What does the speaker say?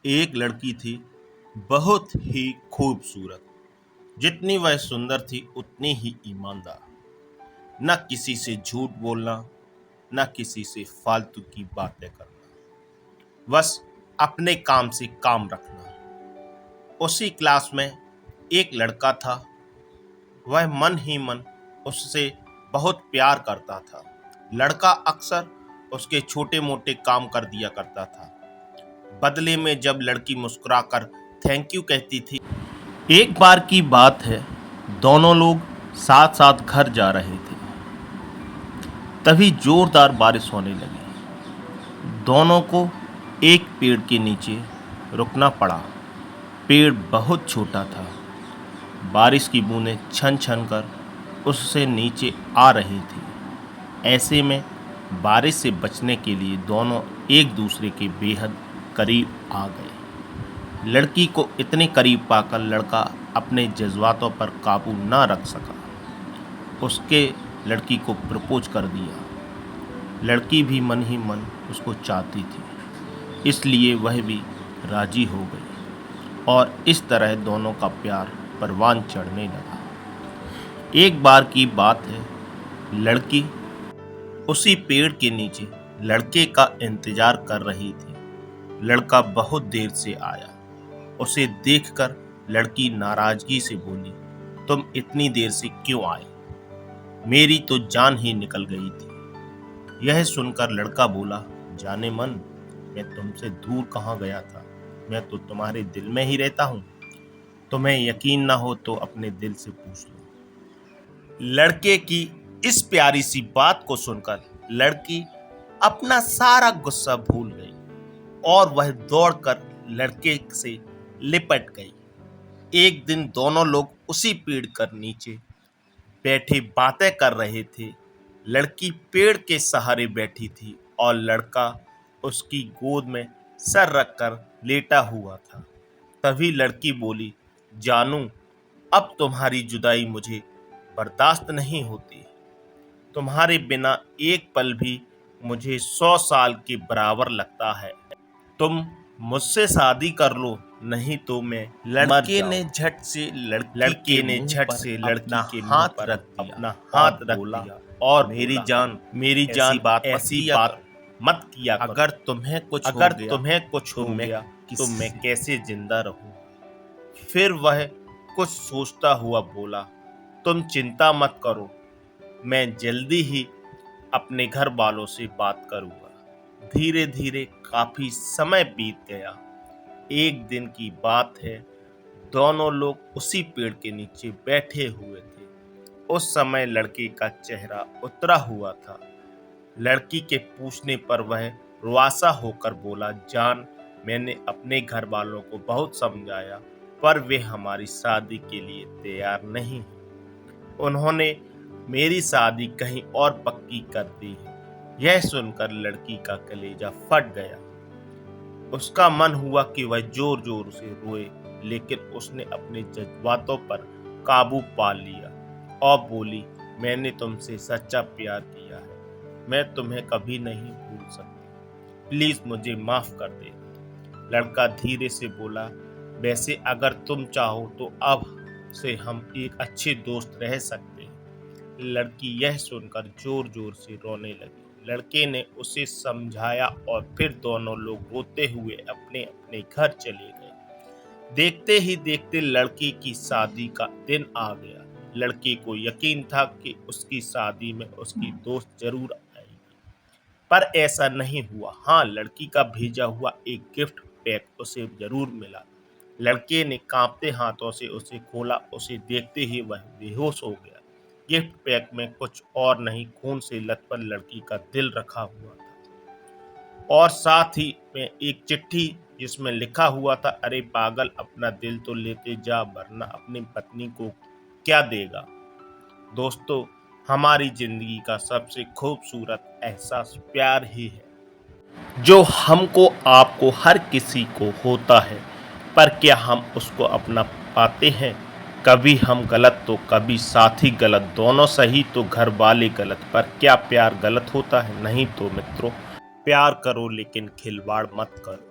एक लड़की थी, बहुत ही खूबसूरत। जितनी वह सुंदर थी उतनी ही ईमानदार। न किसी से झूठ बोलना, न किसी से फालतू की बातें करना, बस अपने काम से काम रखना। उसी क्लास में एक लड़का था। वह मन ही मन उससे बहुत प्यार करता था। लड़का अक्सर उसके छोटे मोटे काम कर दिया करता था। बदले में जब लड़की मुस्कुराकर थैंक यू कहती थी। एक बार की बात है, दोनों लोग साथ साथ घर जा रहे थे। तभी जोरदार बारिश होने लगी। दोनों को एक पेड़ के नीचे रुकना पड़ा। पेड़ बहुत छोटा था। बारिश की बूंदें छन छन कर उससे नीचे आ रही थी। ऐसे में बारिश से बचने के लिए दोनों एक दूसरे के बेहद करीब आ गए। लड़की को इतने करीब पाकर लड़का अपने जज्बातों पर काबू ना रख सका। उसके लड़की को प्रपोज कर दिया। लड़की भी मन ही मन उसको चाहती थी, इसलिए वह भी राजी हो गई और इस तरह दोनों का प्यार परवान चढ़ने लगा। एक बार की बात है, लड़की उसी पेड़ के नीचे लड़के का इंतजार कर रही थी। लड़का बहुत देर से आया। उसे देखकर लड़की नाराजगी से बोली, तुम इतनी देर से क्यों आए? मेरी तो जान ही निकल गई थी। यह सुनकर लड़का बोला, जाने मन, मैं तुमसे दूर कहाँ गया था। मैं तो तुम्हारे दिल में ही रहता हूँ। तुम्हें यकीन ना हो तो अपने दिल से पूछ लो। लड़के की इस प्यारी सी बात को सुनकर लड़की अपना सारा गुस्सा भूल गई और वह दौड़कर लड़के से लिपट गई। एक दिन दोनों लोग उसी पेड़ कर नीचे बैठे बातें कर रहे थे। लड़की पेड़ के सहारे बैठी थी और लड़का उसकी गोद में सर रखकर लेटा हुआ था। तभी लड़की बोली, जानू, अब तुम्हारी जुदाई मुझे बर्दाश्त नहीं होती। तुम्हारे बिना एक पल भी मुझे 100 साल के बराबर लगता है। तुम मुझसे शादी कर लो, नहीं तो मैं लड़के ने झट से लड़की के हाथ रख दिया, अपना हाथ रख दिया और मेरी जान बात ऐसी बात मत किया। अगर तुम्हें कुछ हो गया तो मैं कैसे जिंदा रहूं? फिर वह कुछ सोचता हुआ बोला, तुम चिंता मत करो, मैं जल्दी ही अपने घर वालों से बात करूंगा। धीरे धीरे काफी समय बीत गया। एक दिन की बात है, दोनों लोग उसी पेड़ के नीचे बैठे हुए थे। उस समय लड़के का चेहरा उतरा हुआ था। लड़की के पूछने पर वह रुआसा होकर बोला, जान, मैंने अपने घर वालों को बहुत समझाया पर वे हमारी शादी के लिए तैयार नहीं हैं। उन्होंने मेरी शादी कहीं और पक्की कर दी है। यह सुनकर लड़की का कलेजा फट गया। उसका मन हुआ कि वह जोर जोर से रोए, लेकिन उसने अपने जज्बातों पर काबू पा लिया और बोली, मैंने तुमसे सच्चा प्यार किया है। मैं तुम्हें कभी नहीं भूल सकती। प्लीज मुझे माफ कर दे। लड़का धीरे से बोला, वैसे अगर तुम चाहो तो अब से हम एक अच्छे दोस्त रह सकते हैं। लड़की यह सुनकर जोर जोर से रोने लगी। लड़के ने उसे समझाया और फिर दोनों लोग रोते हुए अपने अपने घर चले गए। देखते ही देखते लड़की की शादी का दिन आ गया। लड़के को यकीन था कि उसकी शादी में उसकी दोस्त जरूर आएगी, पर ऐसा नहीं हुआ। हाँ, लड़की का भेजा हुआ एक गिफ्ट पैक उसे जरूर मिला। लड़के ने कांपते हाथों से उसे खोला। उसे देखते ही वह बेहोश हो गया। गिफ्ट पैक में कुछ और नहीं, खून से लथपथ लड़की का दिल रखा हुआ था और साथ ही में एक चिट्ठी जिसमें लिखा हुआ था, अरे पागल, अपना दिल तो लेते जा, वरना अपनी पत्नी को क्या देगा। दोस्तों, हमारी जिंदगी का सबसे खूबसूरत एहसास प्यार ही है, जो हमको आपको हर किसी को होता है, पर क्या हम उसको अपना पाते हैं? कभी हम गलत तो कभी साथी गलत, दोनों सही तो घर वाले गलत। पर क्या प्यार गलत होता है? नहीं तो मित्रों, प्यार करो लेकिन खिलवाड़ मत करो।